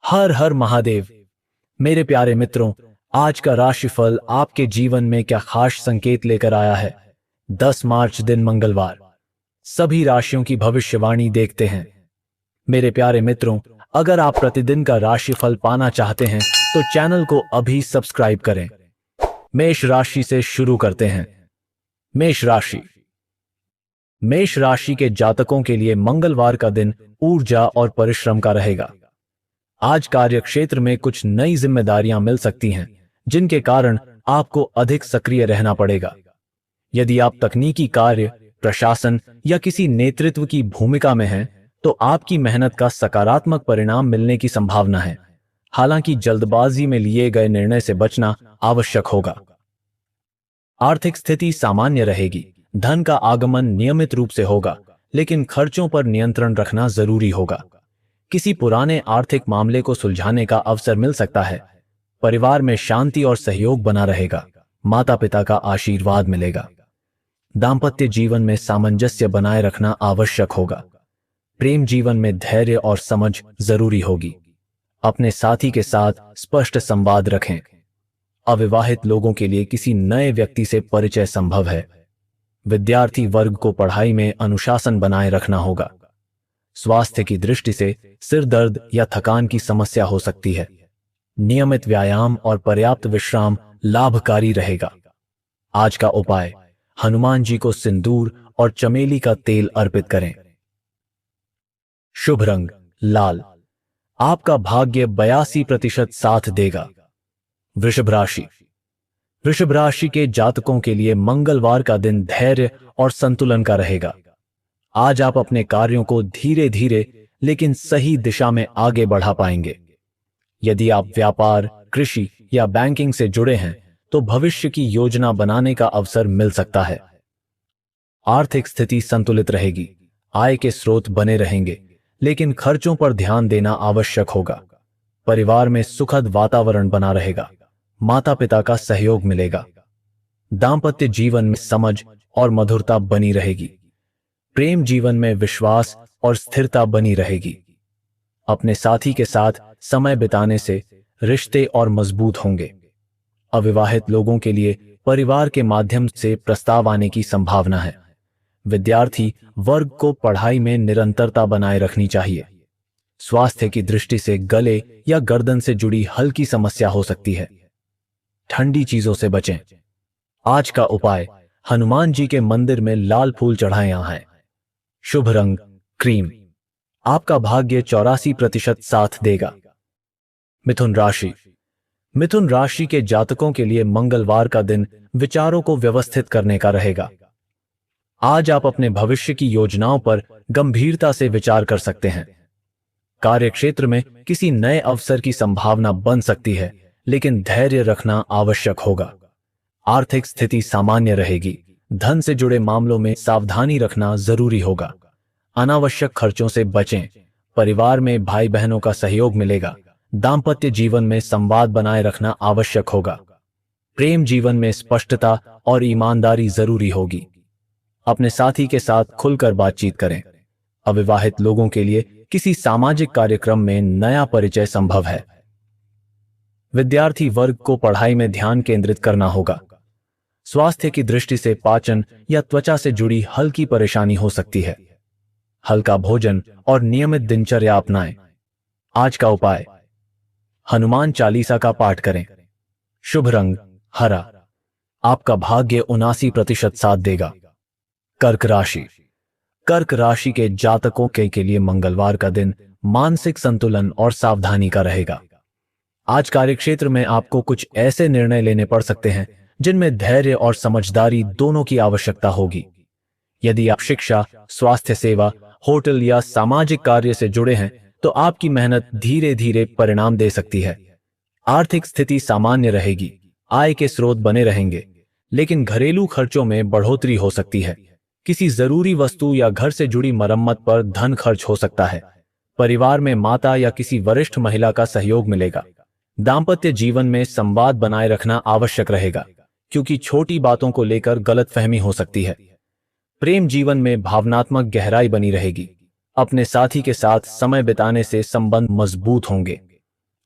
हर हर महादेव। मेरे प्यारे मित्रों, आज का राशिफल आपके जीवन में क्या खास संकेत लेकर आया है। 10 मार्च दिन मंगलवार। सभी राशियों की भविष्यवाणी देखते हैं। मेरे प्यारे मित्रों, अगर आप प्रतिदिन का राशिफल पाना चाहते हैं तो चैनल को अभी सब्सक्राइब करें। मेष राशि से शुरू करते हैं। मेष राशि। मेष राशि के जातकों के लिए मंगलवार का दिन ऊर्जा और परिश्रम का रहेगा। आज कार्यक्षेत्र में कुछ नई जिम्मेदारियां मिल सकती हैं, जिनके कारण आपको अधिक सक्रिय रहना पड़ेगा। यदि आप तकनीकी कार्य, प्रशासन या किसी नेतृत्व की भूमिका में हैं, तो आपकी मेहनत का सकारात्मक परिणाम मिलने की संभावना है। हालांकि जल्दबाजी में लिए गए निर्णय से बचना आवश्यक होगा। आर्थिक स्थिति सामान्य रहेगी। धन का आगमन नियमित रूप से होगा, लेकिन खर्चों पर नियंत्रण रखना जरूरी होगा। किसी पुराने आर्थिक मामले को सुलझाने का अवसर मिल सकता है। परिवार में शांति और सहयोग बना रहेगा। माता पिता का आशीर्वाद मिलेगा। दाम्पत्य जीवन में सामंजस्य बनाए रखना आवश्यक होगा। प्रेम जीवन में धैर्य और समझ जरूरी होगी। अपने साथी के साथ स्पष्ट संवाद रखें। अविवाहित लोगों के लिए किसी नए व्यक्ति से परिचय संभव है। विद्यार्थी वर्ग को पढ़ाई में अनुशासन बनाए रखना होगा। स्वास्थ्य की दृष्टि से सिर दर्द या थकान की समस्या हो सकती है। नियमित व्यायाम और पर्याप्त विश्राम लाभकारी रहेगा। आज का उपाय, हनुमान जी को सिंदूर और चमेली का तेल अर्पित करें। शुभ रंग लाल। आपका भाग्य 82% साथ देगा। वृषभ राशि। वृषभ राशि के जातकों के लिए मंगलवार का दिन धैर्य और संतुलन का रहेगा। आज आप अपने कार्यों को धीरे धीरे लेकिन सही दिशा में आगे बढ़ा पाएंगे। यदि आप व्यापार, कृषि या बैंकिंग से जुड़े हैं, तो भविष्य की योजना बनाने का अवसर मिल सकता है। आर्थिक स्थिति संतुलित रहेगी। आय के स्रोत बने रहेंगे, लेकिन खर्चों पर ध्यान देना आवश्यक होगा। परिवार में सुखद वातावरण बना रहेगा। माता पिता का सहयोग मिलेगा। दाम्पत्य जीवन में समझ और मधुरता बनी रहेगी। प्रेम जीवन में विश्वास और स्थिरता बनी रहेगी। अपने साथी के साथ समय बिताने से रिश्ते और मजबूत होंगे। अविवाहित लोगों के लिए परिवार के माध्यम से प्रस्ताव आने की संभावना है। विद्यार्थी वर्ग को पढ़ाई में निरंतरता बनाए रखनी चाहिए। स्वास्थ्य की दृष्टि से गले या गर्दन से जुड़ी हल्की समस्या हो सकती है। ठंडी चीजों से बचें। आज का उपाय, हनुमान जी के मंदिर में लाल फूल चढ़ाएं हैं। शुभ रंग क्रीम। आपका भाग्य 84% साथ देगा। मिथुन राशि। मिथुन राशि के जातकों के लिए मंगलवार का दिन विचारों को व्यवस्थित करने का रहेगा। आज आप अपने भविष्य की योजनाओं पर गंभीरता से विचार कर सकते हैं। कार्यक्षेत्र में किसी नए अवसर की संभावना बन सकती है, लेकिन धैर्य रखना आवश्यक होगा। आर्थिक स्थिति सामान्य रहेगी। धन से जुड़े मामलों में सावधानी रखना जरूरी होगा। अनावश्यक खर्चों से बचें। परिवार में भाई बहनों का सहयोग मिलेगा। दाम्पत्य जीवन में संवाद बनाए रखना आवश्यक होगा। प्रेम जीवन में स्पष्टता और ईमानदारी जरूरी होगी। अपने साथी के साथ खुलकर बातचीत करें। अविवाहित लोगों के लिए किसी सामाजिक कार्यक्रम में नया परिचय संभव है। विद्यार्थी वर्ग को पढ़ाई में ध्यान केंद्रित करना होगा। स्वास्थ्य की दृष्टि से पाचन या त्वचा से जुड़ी हल्की परेशानी हो सकती है। हल्का भोजन और नियमित दिनचर्या अपनाएं। आज का उपाय, हनुमान चालीसा का पाठ करें। शुभ रंग हरा। आपका भाग्य 79% साथ देगा। कर्क राशि। कर्क राशि के जातकों के लिए मंगलवार का दिन मानसिक संतुलन और सावधानी का रहेगा। आज कार्यक्षेत्र में आपको कुछ ऐसे निर्णय लेने पड़ सकते हैं जिनमें धैर्य और समझदारी दोनों की आवश्यकता होगी। यदि आप शिक्षा, स्वास्थ्य सेवा, होटल या सामाजिक कार्य से जुड़े हैं, तो आपकी मेहनत धीरे धीरे परिणाम दे सकती है। आर्थिक स्थिति सामान्य रहेगी। आय के स्रोत बने रहेंगे, लेकिन घरेलू खर्चों में बढ़ोतरी हो सकती है। किसी जरूरी वस्तु या घर से जुड़ी मरम्मत पर धन खर्च हो सकता है। परिवार में माता या किसी वरिष्ठ महिला का सहयोग मिलेगा। दाम्पत्य जीवन में संवाद बनाए रखना आवश्यक रहेगा, क्योंकि छोटी बातों को लेकर गलतफहमी हो सकती है। प्रेम जीवन में भावनात्मक गहराई बनी रहेगी। अपने साथी के साथ समय बिताने से संबंध मजबूत होंगे।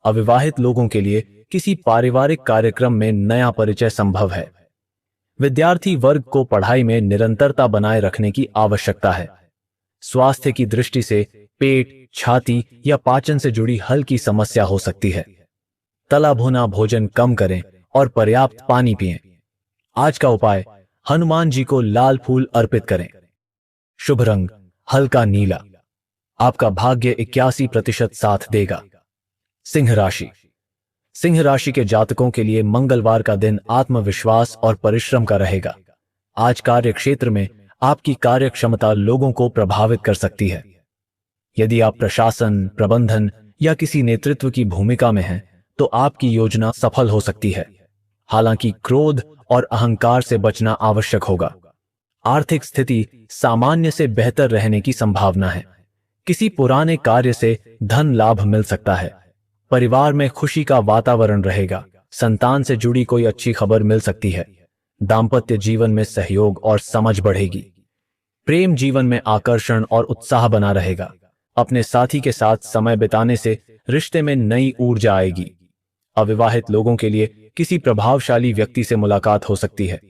अविवाहित लोगों के लिए किसी पारिवारिक कार्यक्रम में नया परिचय संभव है। विद्यार्थी वर्ग को पढ़ाई में निरंतरता बनाए रखने की आवश्यकता है। स्वास्थ्य की दृष्टि से पेट, छाती या पाचन से जुड़ी हल्की समस्या हो सकती है। तला भुना भोजन कम करें और पर्याप्त पानी पिएं। आज का उपाय, हनुमान जी को लाल फूल अर्पित करें। शुभ रंग हल्का नीला। आपका भाग्य 81% साथ देगा। सिंह राशि। सिंह राशि के जातकों के लिए मंगलवार का दिन आत्मविश्वास और परिश्रम का रहेगा। आज कार्य क्षेत्र में आपकी कार्य क्षमता लोगों को प्रभावित कर सकती है। यदि आप प्रशासन, प्रबंधन या किसी नेतृत्व की भूमिका में हैं, तो आपकी योजना सफल हो सकती है। हालांकि क्रोध और अहंकार से बचना आवश्यक होगा। आर्थिक स्थिति सामान्य से बेहतर रहने की संभावना है। किसी पुराने कार्य से धन लाभ मिल सकता है। परिवार में खुशी का वातावरण रहेगा। संतान से जुड़ी कोई अच्छी खबर मिल सकती है। दाम्पत्य जीवन में सहयोग और समझ बढ़ेगी। प्रेम जीवन में आकर्षण और उत्साह बना रहेगा। अपने साथी के साथ समय बिताने से रिश्ते में नई ऊर्जा आएगी। अविवाहित लोगों के लिए किसी प्रभावशाली व्यक्ति से मुलाकात हो सकती है।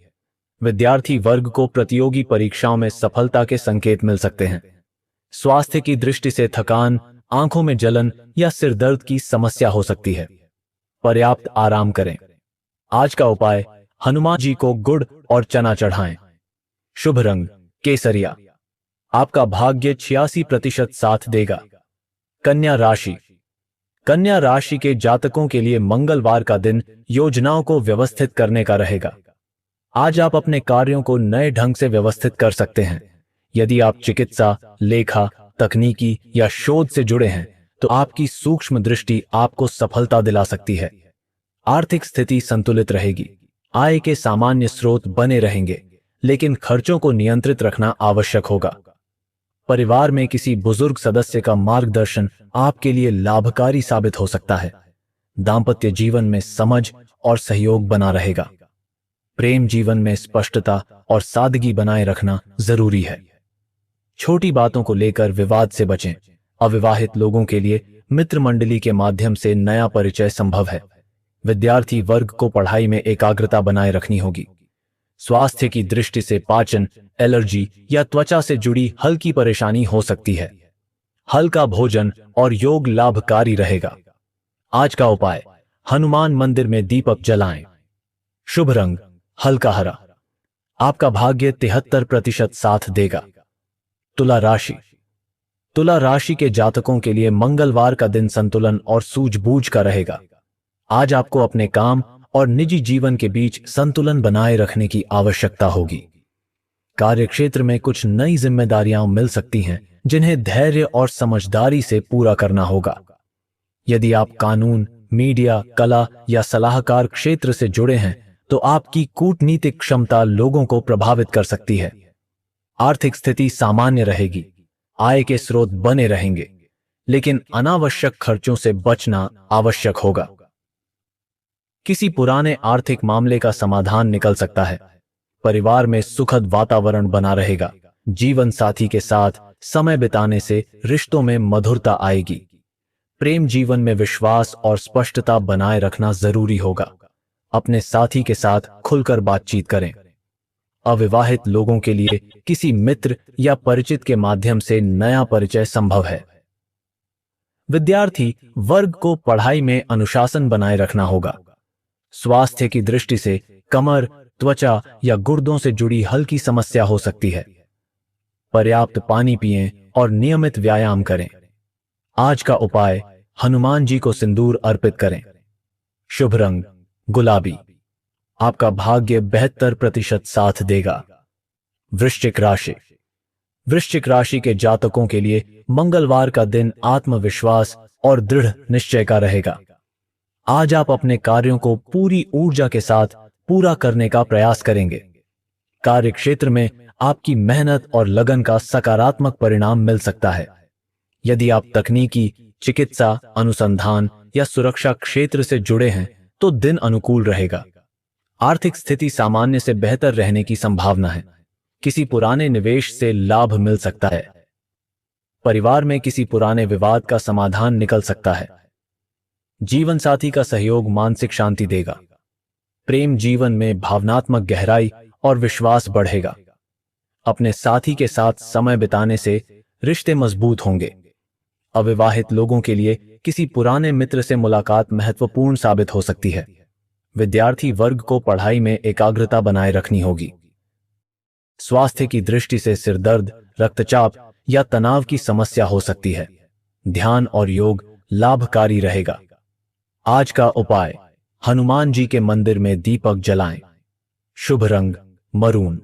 विद्यार्थी वर्ग को प्रतियोगी परीक्षाओं में सफलता के संकेत मिल सकते हैं। स्वास्थ्य की दृष्टि से थकान, आंखों में जलन या सिर दर्द की समस्या हो सकती है। पर्याप्त आराम करें। आज का उपाय, हनुमान जी को गुड़ और चना चढ़ाएं। शुभ रंग केसरिया। आपका भाग्य 86% साथ देगा। कन्या राशि। कन्या राशि के जातकों के लिए मंगलवार का दिन योजनाओं को व्यवस्थित करने का रहेगा। आज आप अपने कार्यों को नए ढंग से व्यवस्थित कर सकते हैं। यदि आप चिकित्सा, लेखा, तकनीकी या शोध से जुड़े हैं, तो आपकी सूक्ष्म दृष्टि आपको सफलता दिला सकती है। आर्थिक स्थिति संतुलित रहेगी। आय के सामान्य स्रोत बने रहेंगे, लेकिन खर्चों को नियंत्रित रखना आवश्यक होगा। परिवार में किसी बुजुर्ग सदस्य का मार्गदर्शन आपके लिए लाभकारी साबित हो सकता है। दांपत्य जीवन में समझ और सहयोग बना रहेगा। प्रेम जीवन में स्पष्टता और सादगी बनाए रखना जरूरी है। छोटी बातों को लेकर विवाद से बचें। अविवाहित लोगों के लिए मित्र मंडली के माध्यम से नया परिचय संभव है। विद्यार्थी वर्ग को पढ़ाई में एकाग्रता बनाए रखनी होगी। स्वास्थ्य की दृष्टि से पाचन, एलर्जी या त्वचा से जुड़ी हल्की परेशानी हो सकती है। हल्का भोजन और योग लाभकारी रहेगा। आज का उपाय, हनुमान मंदिर में दीपक जलाएं। शुभ रंग हल्का हरा। आपका भाग्य 73% साथ देगा। तुला राशि। तुला राशि के जातकों के लिए मंगलवार का दिन संतुलन और सूझबूझ का रहेगा। आज आपको अपने काम और निजी जीवन के बीच संतुलन बनाए रखने की आवश्यकता होगी। कार्यक्षेत्र में कुछ नई जिम्मेदारियां मिल सकती हैं, जिन्हें धैर्य और समझदारी से पूरा करना होगा। यदि आप कानून, मीडिया, कला या सलाहकार क्षेत्र से जुड़े हैं, तो आपकी कूटनीतिक क्षमता लोगों को प्रभावित कर सकती है। आर्थिक स्थिति सामान्य रहेगी। आय के स्रोत बने रहेंगे, लेकिन अनावश्यक खर्चों से बचना आवश्यक होगा। किसी पुराने आर्थिक मामले का समाधान निकल सकता है। परिवार में सुखद वातावरण बना रहेगा। जीवन साथी के साथ समय बिताने से रिश्तों में मधुरता आएगी। प्रेम जीवन में विश्वास और स्पष्टता बनाए रखना जरूरी होगा। अपने साथी के साथ खुलकर बातचीत करें। अविवाहित लोगों के लिए किसी मित्र या परिचित के माध्यम से नया परिचय संभव है। विद्यार्थी वर्ग को पढ़ाई में अनुशासन बनाए रखना होगा। स्वास्थ्य की दृष्टि से कमर, त्वचा या गुर्दों से जुड़ी हल्की समस्या हो सकती है। पर्याप्त पानी पिएं और नियमित व्यायाम करें। आज का उपाय, हनुमान जी को सिंदूर अर्पित करें। शुभ रंग गुलाबी। आपका भाग्य 72% साथ देगा। वृश्चिक राशि। वृश्चिक राशि के जातकों के लिए मंगलवार का दिन आत्मविश्वास और दृढ़ निश्चय का रहेगा। आज आप अपने कार्यों को पूरी ऊर्जा के साथ पूरा करने का प्रयास करेंगे। कार्यक्षेत्र में आपकी मेहनत और लगन का सकारात्मक परिणाम मिल सकता है। यदि आप तकनीकी, चिकित्सा, अनुसंधान या सुरक्षा क्षेत्र से जुड़े हैं, तो दिन अनुकूल रहेगा। आर्थिक स्थिति सामान्य से बेहतर रहने की संभावना है। किसी पुराने निवेश से लाभ मिल सकता है। परिवार में किसी पुराने विवाद का समाधान निकल सकता है। जीवन साथी का सहयोग मानसिक शांति देगा। प्रेम जीवन में भावनात्मक गहराई और विश्वास बढ़ेगा। अपने साथी के साथ समय बिताने से रिश्ते मजबूत होंगे। अविवाहित लोगों के लिए किसी पुराने मित्र से मुलाकात महत्वपूर्ण साबित हो सकती है। विद्यार्थी वर्ग को पढ़ाई में एकाग्रता बनाए रखनी होगी। स्वास्थ्य की दृष्टि से सिरदर्द, रक्तचाप या तनाव की समस्या हो सकती है। ध्यान और योग लाभकारी रहेगा। आज का उपाय, हनुमान जी के मंदिर में दीपक जलाएं। शुभ रंग मरून।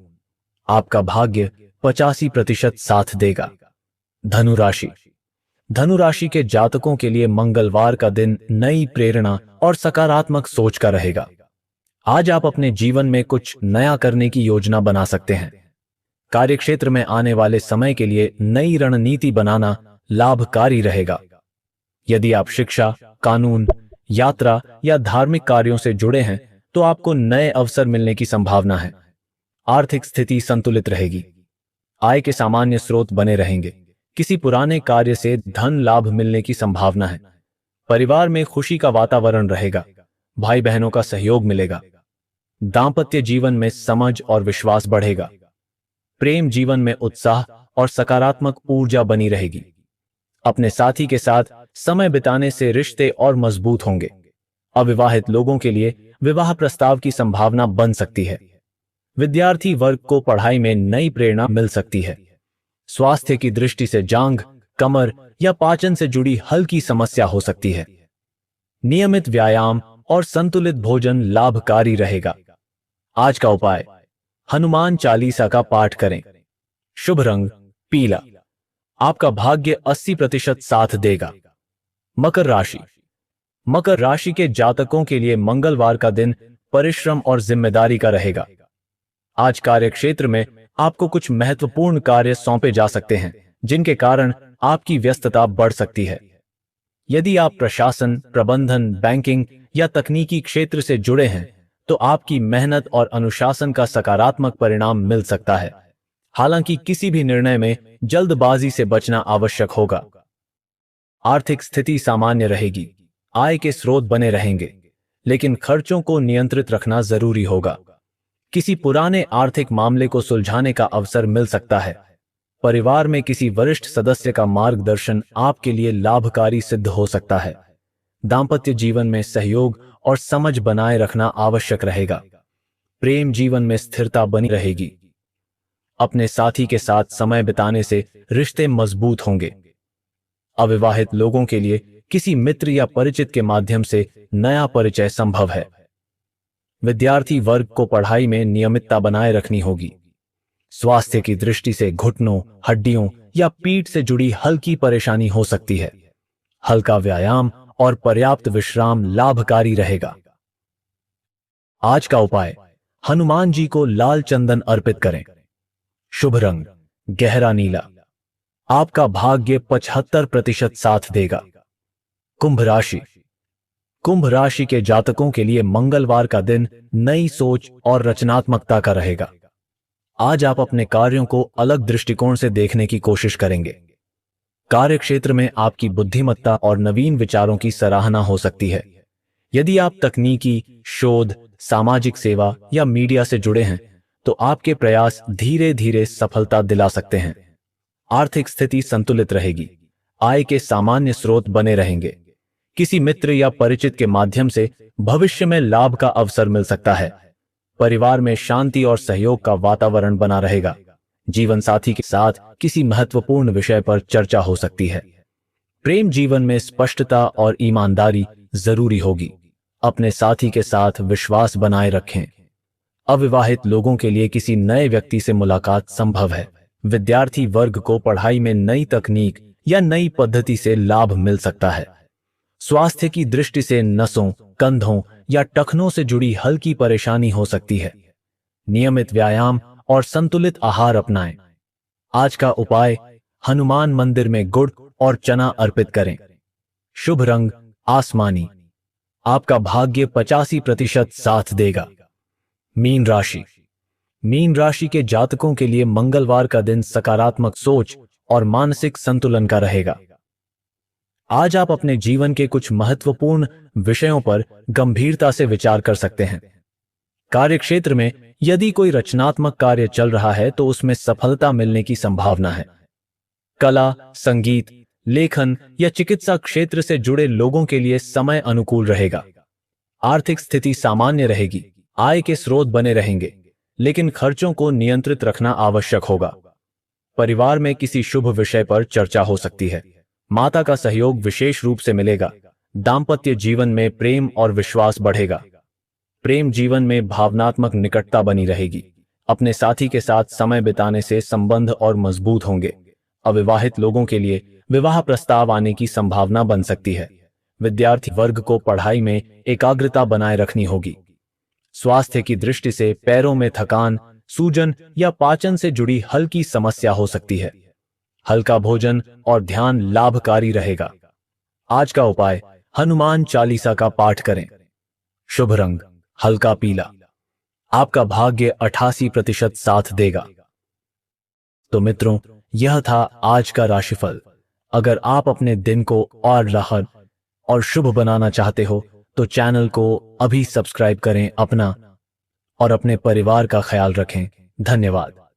आपका भाग्य 85% साथ देगा। धनु राशि। धनु राशि के जातकों के लिए मंगलवार का दिन नई प्रेरणा और सकारात्मक सोच का रहेगा। आज आप अपने जीवन में कुछ नया करने की योजना बना सकते हैं। कार्यक्षेत्र में आने वाले समय के लिए नई रणनीति बनाना लाभकारी रहेगा। यदि आप शिक्षा, कानून, यात्रा या धार्मिक कार्यों से जुड़े हैं तो आपको नए अवसर मिलने की संभावना है। आर्थिक स्थिति संतुलित रहेगी। आय के सामान्य स्रोत बने रहेंगे। किसी पुराने कार्य से धन लाभ मिलने की संभावना है। परिवार में खुशी का वातावरण रहेगा। भाई बहनों का सहयोग मिलेगा। दांपत्य जीवन में समझ और विश्वास बढ़ेगा। प्रेम जीवन में उत्साह और सकारात्मक ऊर्जा बनी रहेगी। अपने साथी के साथ समय बिताने से रिश्ते और मजबूत होंगे। अविवाहित लोगों के लिए विवाह प्रस्ताव की संभावना बन सकती है। विद्यार्थी वर्ग को पढ़ाई में नई प्रेरणा मिल सकती है। स्वास्थ्य की दृष्टि से जांघ, कमर या पाचन से जुड़ी हल्की समस्या हो सकती है। नियमित व्यायाम और संतुलित भोजन लाभकारी रहेगा। आज का उपाय, हनुमान चालीसा का पाठ करें। शुभ रंग पीला। आपका भाग्य 80% साथ देगा। मकर राशि। मकर राशि के जातकों के लिए मंगलवार का दिन परिश्रम और जिम्मेदारी का रहेगा। आज कार्यक्षेत्र में आपको कुछ महत्वपूर्ण कार्य सौंपे जा सकते हैं, जिनके कारण आपकी व्यस्तता बढ़ सकती है। यदि आप प्रशासन, प्रबंधन, बैंकिंग या तकनीकी क्षेत्र से जुड़े हैं तो आपकी मेहनत और अनुशासन का सकारात्मक परिणाम मिल सकता है। हालांकि किसी भी निर्णय में जल्दबाजी से बचना आवश्यक होगा। आर्थिक स्थिति सामान्य रहेगी। आय के स्रोत बने रहेंगे, लेकिन खर्चों को नियंत्रित रखना जरूरी होगा। किसी पुराने आर्थिक मामले को सुलझाने का अवसर मिल सकता है। परिवार में किसी वरिष्ठ सदस्य का मार्गदर्शन आपके लिए लाभकारी सिद्ध हो सकता है। दांपत्य जीवन में सहयोग और समझ बनाए रखना आवश्यक रहेगा। प्रेम जीवन में स्थिरता बनी रहेगी। अपने साथी के साथ समय बिताने से रिश्ते मजबूत होंगे। अविवाहित लोगों के लिए किसी मित्र या परिचित के माध्यम से नया परिचय संभव है। विद्यार्थी वर्ग को पढ़ाई में नियमितता बनाए रखनी होगी। स्वास्थ्य की दृष्टि से घुटनों, हड्डियों या पीठ से जुड़ी हल्की परेशानी हो सकती है। हल्का व्यायाम और पर्याप्त विश्राम लाभकारी रहेगा। आज का उपाय, हनुमान जी को लाल चंदन अर्पित करें। शुभ रंग गहरा नीला। आपका भाग्य 75% साथ देगा। कुंभ राशि। कुंभ राशि के जातकों के लिए मंगलवार का दिन नई सोच और रचनात्मकता का रहेगा। आज आप अपने कार्यों को अलग दृष्टिकोण से देखने की कोशिश करेंगे। कार्यक्षेत्र में आपकी बुद्धिमत्ता और नवीन विचारों की सराहना हो सकती है। यदि आप तकनीकी, शोध, सामाजिक सेवा या मीडिया से जुड़े हैं तो आपके प्रयास धीरे धीरे सफलता दिला सकते हैं। आर्थिक स्थिति संतुलित रहेगी। आय के सामान्य स्रोत बने रहेंगे। किसी मित्र या परिचित के माध्यम से भविष्य में लाभ का अवसर मिल सकता है। परिवार में शांति और सहयोग का वातावरण बना रहेगा। जीवन साथी के साथ किसी महत्वपूर्ण विषय पर चर्चा हो सकती है। प्रेम जीवन में स्पष्टता और ईमानदारी जरूरी होगी। अपने साथी के साथ विश्वास बनाए रखें। अविवाहित लोगों के लिए किसी नए व्यक्ति से मुलाकात संभव है। विद्यार्थी वर्ग को पढ़ाई में नई तकनीक या नई पद्धति से लाभ मिल सकता है। स्वास्थ्य की दृष्टि से नसों, कंधों या टखनों से जुड़ी हल्की परेशानी हो सकती है। नियमित व्यायाम और संतुलित आहार अपनाएं। आज का उपाय, हनुमान मंदिर में गुड़ और चना अर्पित करें। शुभ रंग आसमानी। आपका भाग्य 85% साथ देगा। मीन राशि। मीन राशि के जातकों के लिए मंगलवार का दिन सकारात्मक सोच और मानसिक संतुलन का रहेगा। आज आप अपने जीवन के कुछ महत्वपूर्ण विषयों पर गंभीरता से विचार कर सकते हैं। कार्यक्षेत्र में यदि कोई रचनात्मक कार्य चल रहा है तो उसमें सफलता मिलने की संभावना है। कला, संगीत, लेखन या चिकित्सा क्षेत्र से जुड़े लोगों के लिए समय अनुकूल रहेगा। आर्थिक स्थिति सामान्य रहेगी, आय के स्रोत बने रहेंगे, लेकिन खर्चों को नियंत्रित रखना आवश्यक होगा। परिवार में किसी शुभ विषय पर चर्चा हो सकती है। माता का सहयोग विशेष रूप से मिलेगा। दाम्पत्य जीवन में प्रेम और विश्वास बढ़ेगा। प्रेम जीवन में भावनात्मक निकटता बनी रहेगी। अपने साथी के साथ समय बिताने से संबंध और मजबूत होंगे। अविवाहित लोगों के लिए विवाह प्रस्ताव आने की संभावना बन सकती है। विद्यार्थी वर्ग को पढ़ाई में एकाग्रता बनाए रखनी होगी। स्वास्थ्य की दृष्टि से पैरों में थकान, सूजन या पाचन से जुड़ी हल्की समस्या हो सकती है। हल्का भोजन और ध्यान लाभकारी रहेगा। आज का उपाय, हनुमान चालीसा का पाठ करें। शुभ रंग हल्का पीला। आपका भाग्य 88% साथ देगा। तो मित्रों, यह था आज का राशिफल। अगर आप अपने दिन को और राहत और शुभ बनाना चाहते हो तो चैनल को अभी सब्सक्राइब करें। अपना और अपने परिवार का ख्याल रखें। धन्यवाद।